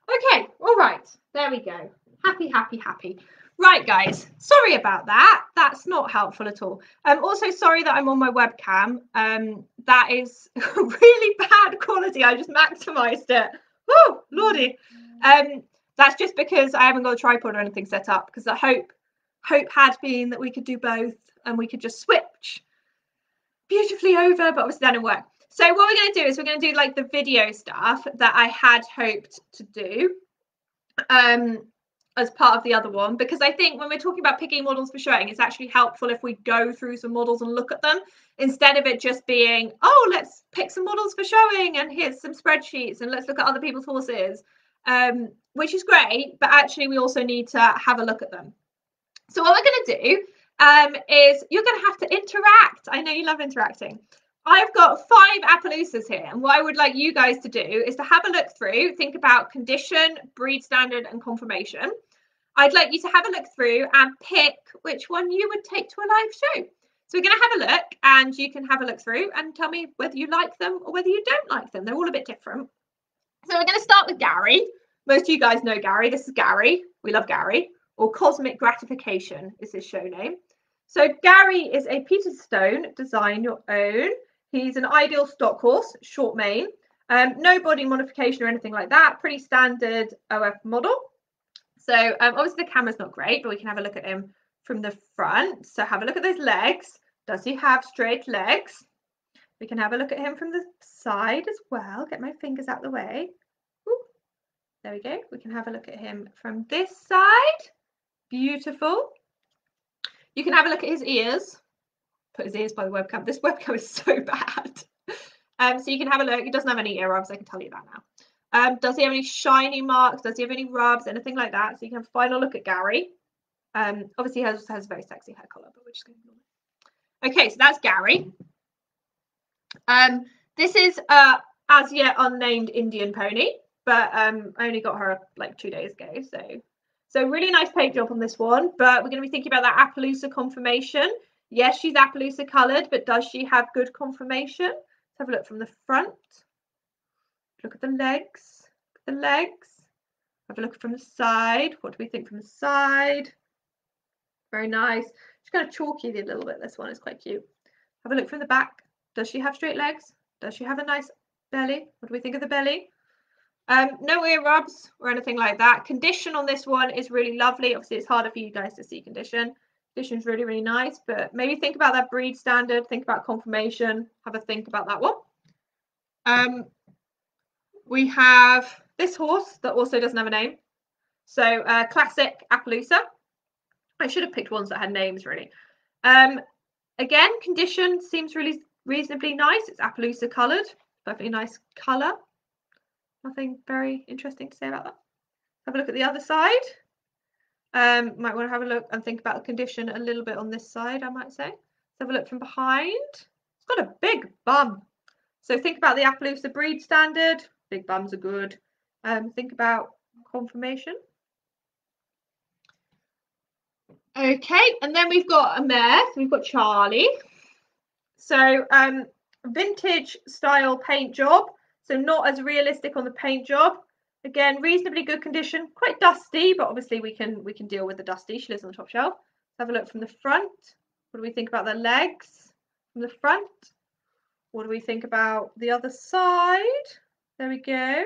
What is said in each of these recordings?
Okay, all right, there we go. Happy, happy, happy. Right, guys, sorry about that. That's not helpful at all. Also sorry that I'm on my webcam. That is really bad quality. I just maximized it. Woo, lordy. That's just because I haven't got a tripod or anything set up, because the hope had been that we could do both and we could just switch beautifully over, but obviously that didn't work. So what we're going to do is we're going to do like the video stuff that I had hoped to do as part of the other one, because I think when we're talking about picking models for showing, it's actually helpful if we go through some models and look at them, instead of it just being, oh, let's pick some models for showing and here's some spreadsheets and let's look at other people's horses, which is great, but actually we also need to have a look at them. So what we're going to do is you're going to have to interact. I know you love interacting. I've got 5 Appaloosas here, and what I would like you guys to do is to have a look through, think about condition, breed standard, and conformation. I'd like you to have a look through and pick which one you would take to a live show. So we're going to have a look, and you can have a look through and tell me whether you like them or whether you don't like them. They're all a bit different. So we're going to start with Gary. Most of you guys know Gary. This is Gary. We love Gary. Or Cosmic Gratification is his show name. So Gary is a Peter Stone, design your own. He's an ideal stock horse, short mane, no body modification or anything like that. Pretty standard OF model. So obviously the camera's not great, but we can have a look at him from the front. So have a look at those legs. Does he have straight legs? We can have a look at him from the side as well. Get my fingers out the way. Ooh, there we go. We can have a look at him from this side. Beautiful. You can have a look at his ears. Put his ears by the webcam. This webcam is so bad. So you can have a look. He doesn't have any ear rubs, I can tell you that now. Does he have any shiny marks? Does he have any rubs? Anything like that? So you can have a final look at Gary. Obviously he has a very sexy hair colour, but we're just going to ignore it. Okay, so that's Gary. This is as yet unnamed Indian pony, but I only got her like 2 days ago. So really nice paint job on this one, but we're going to be thinking about that Appaloosa conformation. Yes, she's Appaloosa coloured, but does she have good conformation? Let's have a look from the front. Look at the legs. The legs. Have a look from the side. What do we think from the side? Very nice. She's kind of chalky a little bit. This one is quite cute. Have a look from the back. Does she have straight legs? Does she have a nice belly? What do we think of the belly? No ear rubs or anything like that. Condition on this one is really lovely. Obviously, it's harder for you guys to see condition. Condition is really, really nice, but maybe think about that breed standard. Think about conformation. Have a think about that one. We have this horse that also doesn't have a name. So classic Appaloosa. I should have picked ones that had names, really. Again, condition seems really reasonably nice. It's Appaloosa coloured. Perfectly nice colour. Nothing very interesting to say about that. Have a look at the other side. Might want to have a look and think about the condition a little bit on this side, I might say. Let's have a look from behind. It's got a big bum. So think about the Appaloosa breed standard. Big bums are good. Think about conformation. Okay, and then we've got a mare. So we've got Charlie. So vintage style paint job. So not as realistic on the paint job. Again, reasonably good condition, quite dusty, but obviously we can deal with the dusty. She lives on the top shelf. Let's have a look from the front. What do we think about the legs from the front? What do we think about the other side? There we go.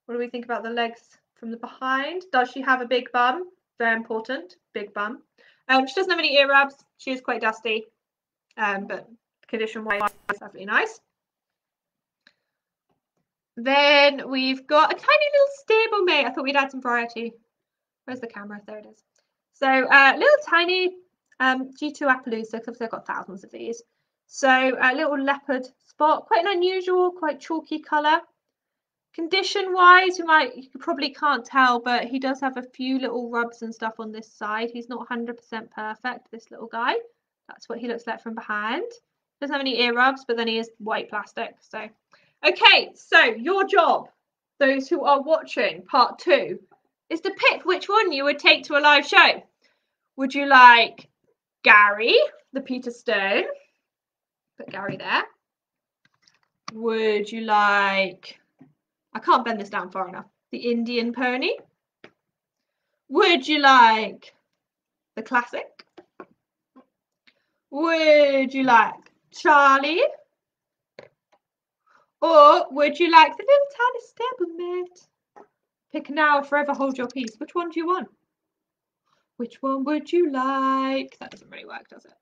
What do we think about the legs from the behind? Does she have a big bum? Very important, big bum. She doesn't have any ear rubs. She is quite dusty, but condition-wise, definitely nice. Then we've got a tiny little stablemate. I thought we'd add some variety. Where's the camera? There it is. So little tiny G2 Appaloosa, because obviously I've got thousands of these. So a little leopard spot, quite an unusual, quite chalky colour. Condition-wise, you probably can't tell, but he does have a few little rubs and stuff on this side. He's not 100% perfect, this little guy. That's what he looks like from behind. Doesn't have any ear rubs, but then he is white plastic. So, okay, so your job, those who are watching part 2, is to pick which one you would take to a live show. Would you like Gary, the Peter Stone? Put Gary there. Would you like... I can't bend this down far enough. the Indian pony? Would you like the classic? Would you like Charlie? Or would you like the little tiny stablemate? Pick now or forever hold your peace. Which one do you want? Which one would you like? That doesn't really work, does it?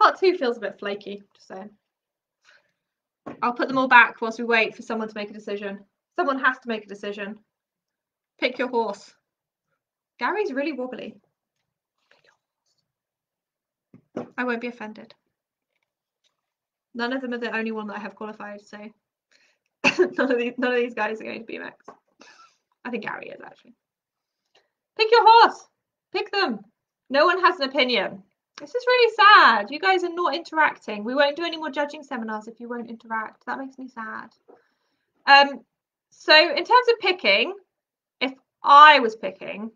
Part 2 feels a bit flaky, just saying. I'll put them all back whilst we wait for someone to make a decision. Someone has to make a decision. Pick your horse. Gary's really wobbly. Pick your horse. I won't be offended. None of them are the only one that I have qualified, so none of these guys are going to BMX. I think Gary is, actually. Pick your horse. Pick them. No one has an opinion. This is really sad. You guys are not interacting. We won't do any more judging seminars if you won't interact. That makes me sad. So in terms of picking, if I was picking,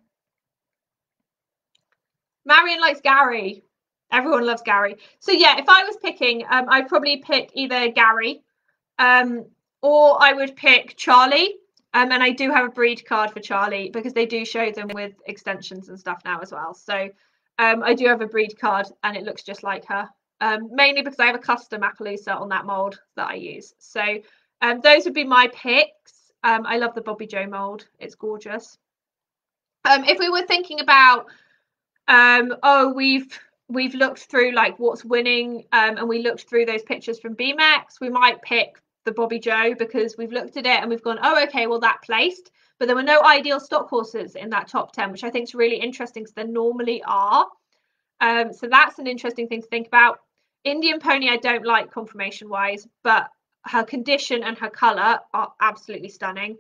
Marion likes Gary. Everyone loves Gary. So yeah, if I was picking, I'd probably pick either Gary or I would pick Charlie. And I do have a breed card for Charlie because they do show them with extensions and stuff now as well. So I do have a breed card and it looks just like her, mainly because I have a custom Appaloosa on that mold that I use. So those would be my picks. I love the Bobby Joe mold. It's gorgeous. If we were thinking about, we've looked through like what's winning and we looked through those pictures from BMX, we might pick the Bobby Joe because we've looked at it and we've gone, oh, okay, well, that placed. But there were no ideal stock horses in that top 10, which I think is really interesting because there normally are. So that's an interesting thing to think about. Indian Pony, I don't like conformation wise, but her condition and her colour are absolutely stunning.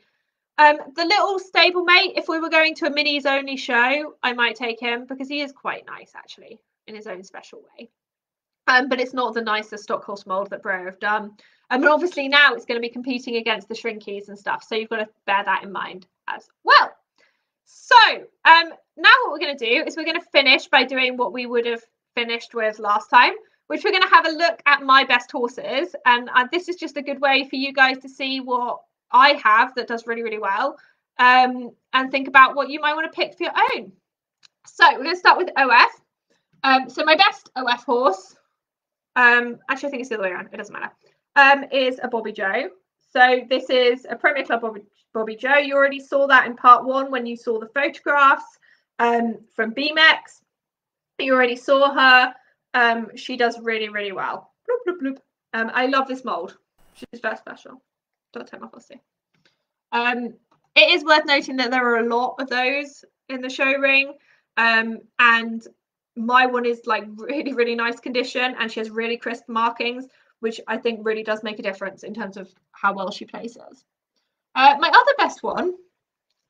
The little stablemate, if we were going to a minis only show, I might take him because he is quite nice actually in his own special way. But it's not the nicest stock horse mold that Bro have done. And obviously now it's going to be competing against the Shrinkies and stuff. So you've got to bear that in mind as well. So now what we're going to do is we're going to finish by doing what we would have finished with last time, which we're going to have a look at my best horses. And this is just a good way for you guys to see what I have that does really, really well and think about what you might want to pick for your own. So we're going to start with OF. So my best OF horse, actually I think it's the other way around, it doesn't matter, is a Bobby Joe. So this is a Premier Club Bobby Joe. You already saw that in part 1 when you saw the photographs from BMX. You already saw her. She does really, really well. Bloop, bloop, bloop. I love this mold. She's very special. Don't take my fussy. It is worth noting that there are a lot of those in the show ring. And my one is like really, really nice condition and she has really crisp markings, which I think really does make a difference in terms of how well she places. My other best one,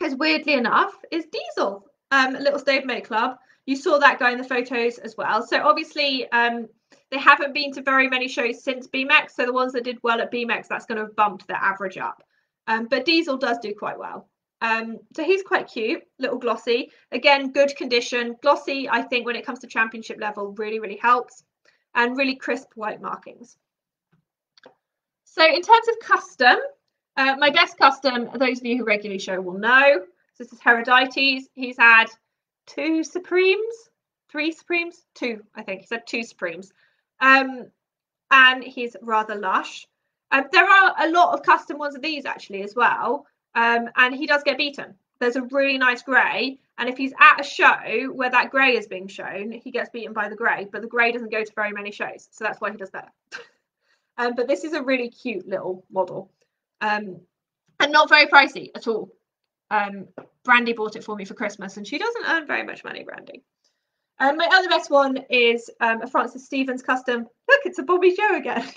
is weirdly enough, is Diesel, Little Stablemate Club. You saw that guy in the photos as well. So obviously they haven't been to very many shows since BMX. So the ones that did well at BMX, that's going to have bumped their average up. But Diesel does do quite well. So he's quite cute, little glossy. Again, good condition. Glossy, I think, when it comes to championship level, really, really helps. And really crisp white markings. So in terms of custom, my best custom, those of you who regularly show will know, so this is Herodites. He's had 3 Supremes, I think. He's had 2 Supremes. And he's rather lush. There are a lot of custom ones of these actually as well. And he does get beaten. There's a really nice grey. And if he's at a show where that grey is being shown, he gets beaten by the grey. But the grey doesn't go to very many shows. So that's why he does better. But this is a really cute little model. And not very pricey at all. Brandy bought it for me for Christmas and she doesn't earn very much money, Brandy. My other best one is a Francis Stevens custom. Look, it's a Bobby Joe again.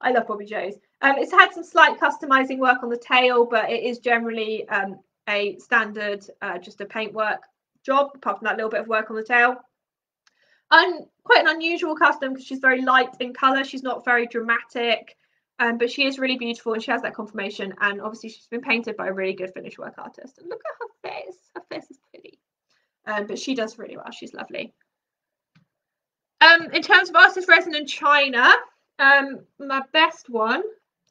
I love Bobby Joes. It's had some slight customizing work on the tail, but it is generally a standard, just a paintwork job, apart from that little bit of work on the tail. And quite an unusual custom because she's very light in colour. She's not very dramatic. But she is really beautiful and she has that conformation, and obviously she's been painted by a really good finish work artist. And look at her face. Her face is pretty. But she does really well. She's lovely. In terms of artist resin and china, my best one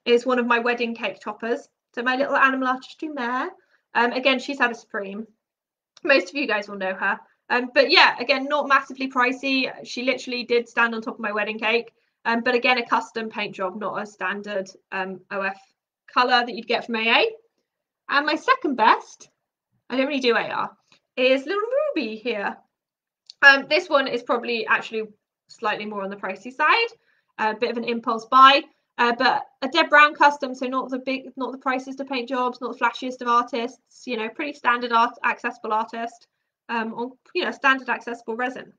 is one of my wedding cake toppers. So my little animal artistry mare. Again, she's had a Supreme. Most of you guys will know her. But yeah, again, not massively pricey. She literally did stand on top of my wedding cake. But again, a custom paint job, not a standard OF colour that you'd get from AA. And my second best, I don't really do AR, is little Ruby here. This one is probably actually slightly more on the pricey side, a bit of an impulse buy, but a Deb Brown custom, so not the priciest of paint jobs, not the flashiest of artists, you know, pretty standard accessible artist, on, you know, standard accessible resin.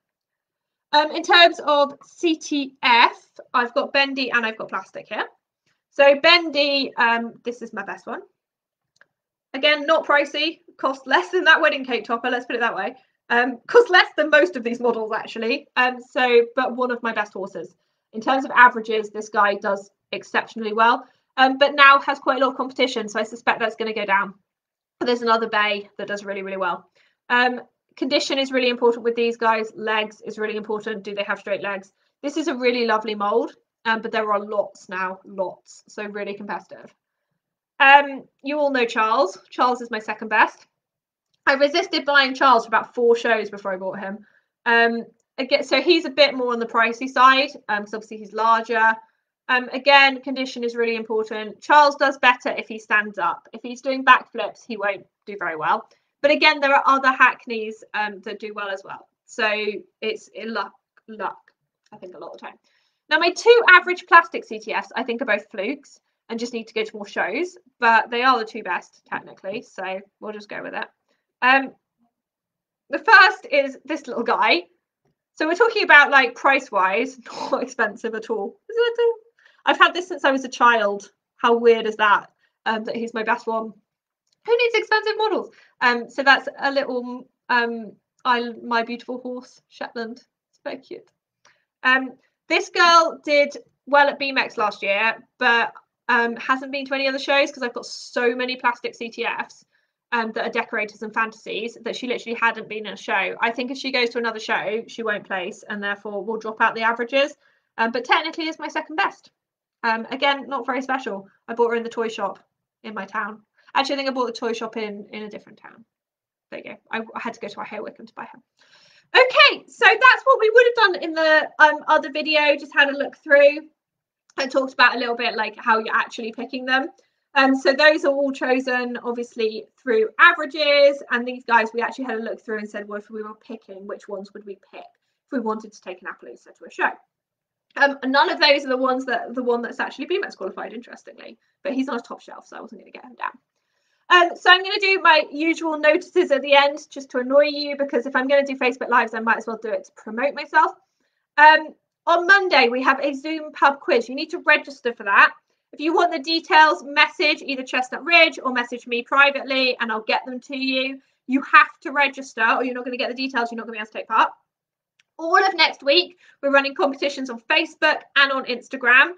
In terms of CTF, I've got bendy and I've got plastic here. So bendy, this is my best one. Again, not pricey, cost less than that wedding cake topper, let's put it that way. Cost less than most of these models actually. But one of my best horses. In terms of averages, this guy does exceptionally well, but now has quite a lot of competition, so I suspect that's going to go down. There's another bay that does really, really well. Condition is really important with these guys. Legs is really important. Do they have straight legs? This is a really lovely mold, but there are lots now, lots, so really competitive. You all know Charles. Charles is my second best. I resisted buying Charles for about 4 shows before I bought him. Again, so he's a bit more on the pricey side, because obviously he's larger. Again, condition is really important. Charles does better if he stands up. If he's doing backflips, he won't do very well. But again, there are other hackneys that do well as well. So it's luck, I think, a lot of the time. Now, my 2 average plastic CTFs, I think, are both flukes and just need to go to more shows, but they are the 2 best, technically, so we'll just go with it. The first is this little guy. So we're talking about, like, price-wise, not expensive at all. Is it at all? I've had this since I was a child. How weird is that? That he's my best one. Who needs expensive models? So that's a little My Beautiful Horse Shetland. It's very cute. This girl did well at BMX last year, but hasn't been to any other shows because I've got so many plastic CTFs that are decorators and fantasies that she literally hadn't been in a show. I think if she goes to another show, she won't place, and therefore will drop out the averages. But technically is my second best. Again, not very special. I bought her in the toy shop in my town. Actually, I think I bought the toy shop in a different town. There you go. I had to go to High Wycombe to buy her. Okay, so that's what we would have done in the other video. Just had a look through. I talked about a little bit like how you're actually picking them. So those are all chosen obviously through averages, and these guys we actually had a look through and said, well, if we were picking, which ones would we pick if we wanted to take an Appaloosa to a show? None of those are the one that's actually BMX qualified, interestingly, but he's on a top shelf, so I wasn't going to get him down. So I'm going to do my usual notices at the end just to annoy you, because if I'm going to do Facebook Lives, I might as well do it to promote myself. On Monday, we have a Zoom pub quiz. You need to register for that. If you want the details, message either Chestnut Ridge or message me privately, and I'll get them to you. You have to register, or you're not going to get the details. You're not going to be able to take part. All of next week, we're running competitions on Facebook and on Instagram.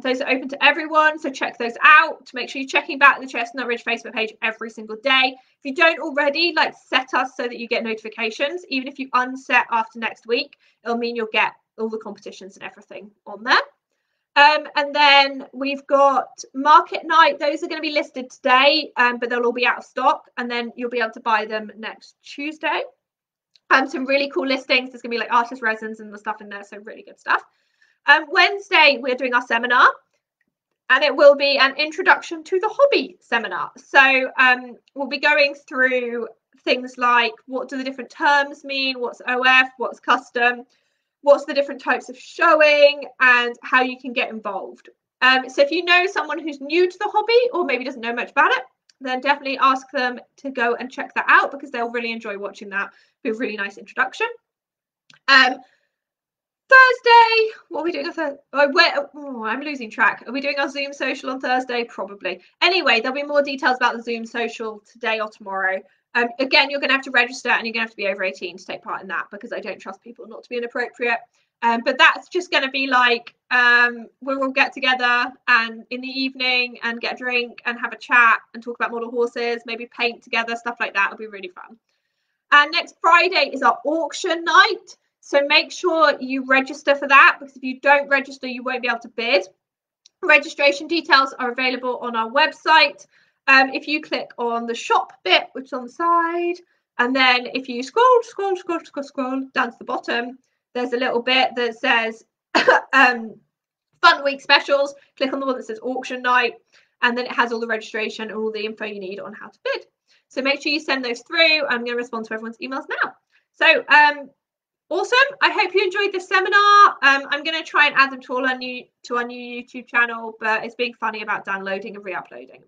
Those are open to everyone, so check those out to make sure you're checking back the Chestnut Ridge Facebook page every single day. If you don't already, like, set us so that you get notifications. Even if you unset after next week, it'll mean you'll get all the competitions and everything on there. And then we've got market night. Those are going to be listed today, but they'll all be out of stock, and then you'll be able to buy them next Tuesday. Some really cool listings. There's going to be like artist resins and the stuff in there, so really good stuff. Wednesday, we're doing our seminar, and it will be an introduction to the hobby seminar. So we'll be going through things like, what do the different terms mean? What's OF? What's custom? What's the different types of showing, and how you can get involved. So if you know someone who's new to the hobby or maybe doesn't know much about it, then definitely ask them to go and check that out, because they'll really enjoy watching that. It'll be a really nice introduction. Thursday, what are we doing on Thursday? I'm losing track. Are we doing our Zoom social on Thursday? Probably. Anyway, there'll be more details about the Zoom social today or tomorrow. Again, you're going to have to register, and you're going to have to be over 18 to take part in that, because I don't trust people not to be inappropriate. But that's just going to be like, we'll all get together and in the evening and get a drink and have a chat and talk about model horses, maybe paint together, stuff like that. It'll be really fun. And next Friday is our auction night. So make sure you register for that, because if you don't register, you won't be able to bid. Registration details are available on our website. if you click on the shop bit, which is on the side, and then if you scroll down to the bottom, there's a little bit that says Fun Week specials. Click on the one that says auction night, and then it has all the registration and all the info you need on how to bid. So make sure you send those through. I'm going to respond to everyone's emails now. So awesome. I hope you enjoyed this seminar. I'm going to try and add them to our new YouTube channel, but it's being funny about downloading and re-uploading.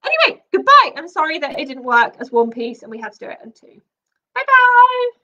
Anyway, goodbye. I'm sorry that it didn't work as one piece and we had to do it in two. Bye bye.